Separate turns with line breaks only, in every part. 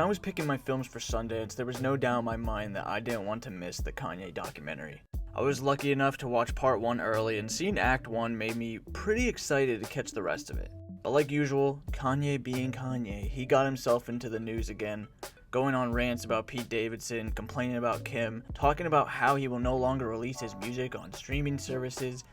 I was picking my films for Sundance, there was no doubt in my mind that I didn't want to miss the Kanye documentary. I was lucky enough to watch part 1 early, and seeing Act 1 made me pretty excited to catch the rest of it. But like usual, Kanye being Kanye, he got himself into the news again, going on rants about Pete Davidson, complaining about Kim, talking about how he will no longer release his music on streaming services.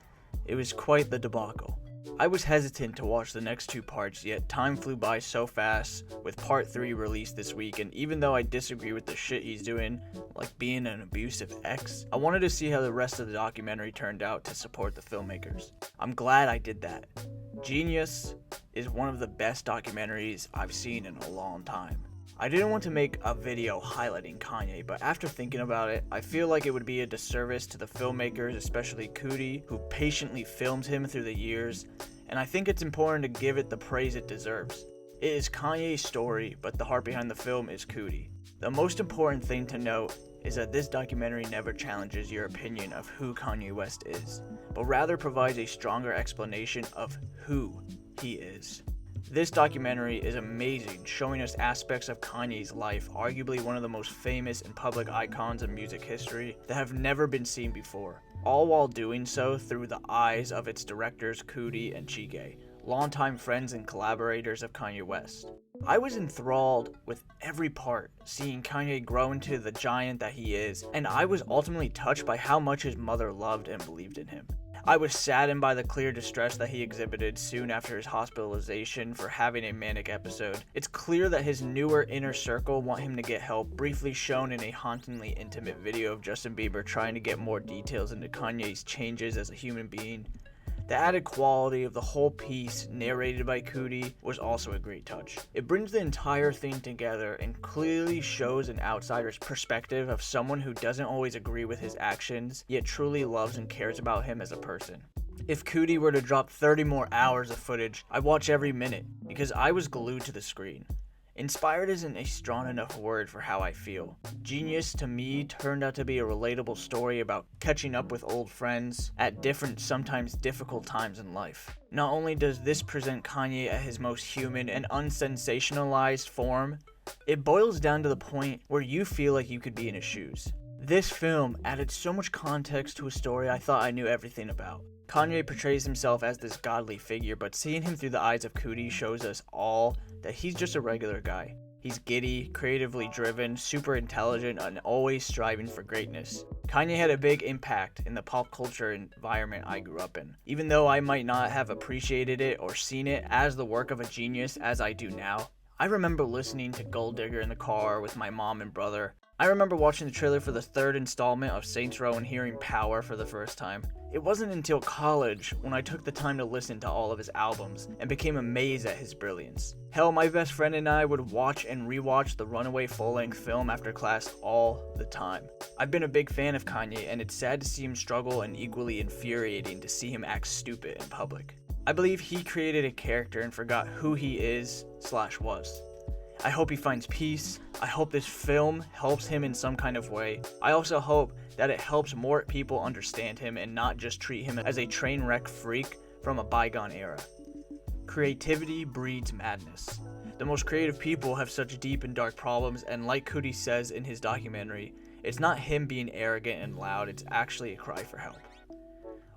It was quite the debacle. I was hesitant to watch the next 2 parts, yet time flew by so fast with part 3 released this week, and even though I disagree with the shit he's doing, like being an abusive ex, I wanted to see how the rest of the documentary turned out to support the filmmakers. I'm glad I did that. Jeen-yuhs is one of the best documentaries I've seen in a long time. I didn't want to make a video highlighting Kanye, but after thinking about it, I feel like it would be a disservice to the filmmakers, especially Kuti, who patiently filmed him through the years, and I think it's important to give it the praise it deserves. It is Kanye's story, but the heart behind the film is Kuti. The most important thing to note is that this documentary never challenges your opinion of who Kanye West is, but rather provides a stronger explanation of who he is. This documentary is amazing, showing us aspects of Kanye's life, arguably one of the most famous and public icons of music history, that have never been seen before, all while doing so through the eyes of its directors Kuti and Chike, longtime friends and collaborators of Kanye West. I was enthralled with every part, seeing Kanye grow into the giant that he is, and I was ultimately touched by how much his mother loved and believed in him. I was saddened by the clear distress that he exhibited soon after his hospitalization for having a manic episode. It's clear that his newer inner circle want him to get help, briefly shown in a hauntingly intimate video of Justin Bieber trying to get more details into Kanye's changes as a human being. The added quality of the whole piece, narrated by Kuti, was also a great touch. It brings the entire thing together and clearly shows an outsider's perspective of someone who doesn't always agree with his actions, yet truly loves and cares about him as a person. If Kuti were to drop 30 more hours of footage, I'd watch every minute, because I was glued to the screen. Inspired isn't a strong enough word for how I feel. Jeen-yuhs to me turned out to be a relatable story about catching up with old friends at different, sometimes difficult times in life. Not only does this present Kanye at his most human and unsensationalized form, it boils down to the point where you feel like you could be in his shoes. This film added so much context to a story I thought I knew everything about. Kanye portrays himself as this godly figure, but seeing him through the eyes of Kuti shows us all that he's just a regular guy. He's giddy, creatively driven, super intelligent, and always striving for greatness. Kanye had a big impact in the pop culture environment I grew up in. Even though I might not have appreciated it or seen it as the work of a genius as I do now, I remember listening to Gold Digger in the car with my mom and brother. I remember watching the trailer for the 3rd installment of Saints Row and hearing Power for the first time. It wasn't until college when I took the time to listen to all of his albums and became amazed at his brilliance. Hell, my best friend and I would watch and rewatch the Runaway full-length film after class all the time. I've been a big fan of Kanye, and it's sad to see him struggle and equally infuriating to see him act stupid in public. I believe he created a character and forgot who he is/was. I hope he finds peace. I hope this film helps him in some kind of way. I also hope that it helps more people understand him and not just treat him as a train wreck freak from a bygone era. Creativity breeds madness. The most creative people have such deep and dark problems, and like Kuti says in his documentary, it's not him being arrogant and loud, it's actually a cry for help.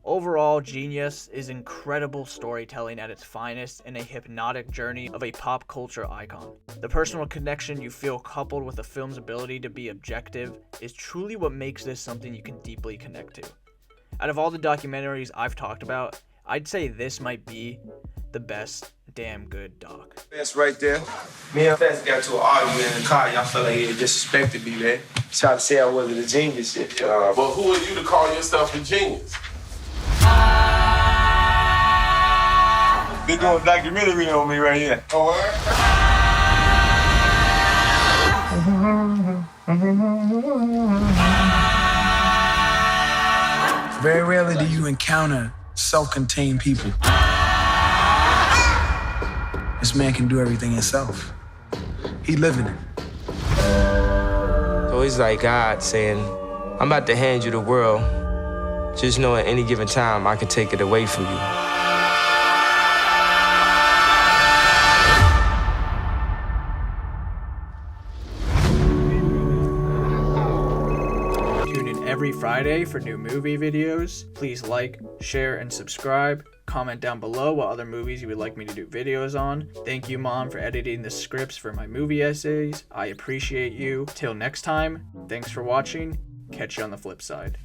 Overall, Jeen-yuhs is incredible storytelling at its finest and a hypnotic journey of a pop culture icon. The personal connection you feel coupled with the film's ability to be objective is truly what makes this something you can deeply connect to. Out of all the documentaries I've talked about, I'd say this might be the best damn good doc.
That's right there. Me and Fast got to an argument in the car. Y'all felt like he disrespected me, man. Tried to say I wasn't a genius yet.
But who are you to call yourself a genius?
They doing a documentary on me right here.
Oh, word?
Very rarely do you encounter self-contained people. This man can do everything himself. He living it.
So it's like God saying, I'm about to hand you the world. Just know at any given time, I can take it away from you.
every Friday for new movie videos. Please like, share, and subscribe. Comment down below what other movies you would like me to do videos on. Thank you, Mom, for editing the scripts for my movie essays. I appreciate you. Till next time, thanks for watching. Catch you on the flip side.